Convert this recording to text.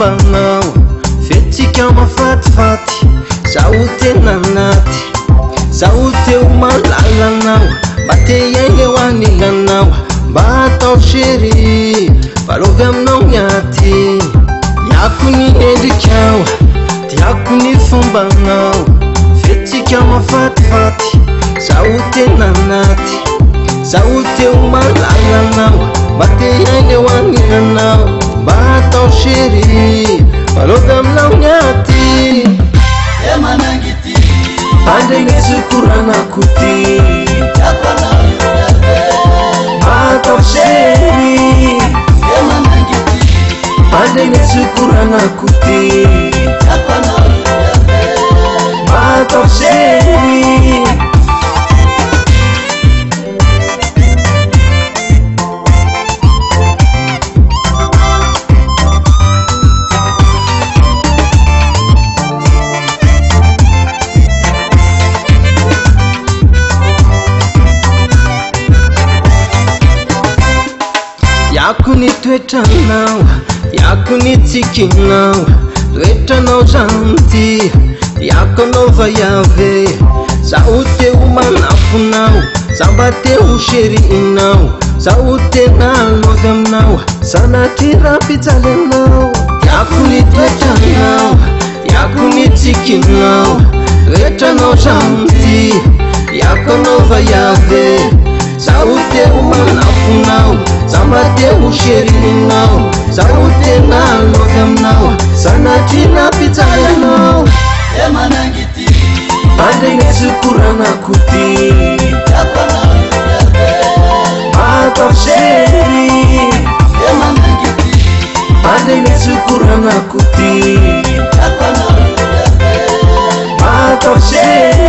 fombanao fetsika mafatifaty zaho tena naty zaho teo malalanao mba te iaigna ho anilanao mba atao chéri falovy aminao miaty iako ny endrikao tiako ny fombanao fetsika mafatifaty zaho tena naty zaho teo malalanao mba te iaigna ho anilanao mba atao chéri falovy aminao miaty emanangity andegny sokoranako ty atao chéri andegny sokoranako ty atao chéri Iako ny toetranao iako ny tsikinao toetranao zanty iako anao vaiave zaho teo manafonao zaho mba teo chériinao zaho tena lovy aminao sanatry raha-pijaly anao iako ny toetranao iako ny tsikinao toetranao zanty iako anao vaiave zaho teo manafonao zaho mba teo chériinao zaho tena lovy aminao sanatry raha-pijaly anao emanangity andegny sokoranako ty atao chéri emanangity andegny sokoranako ty atao chéri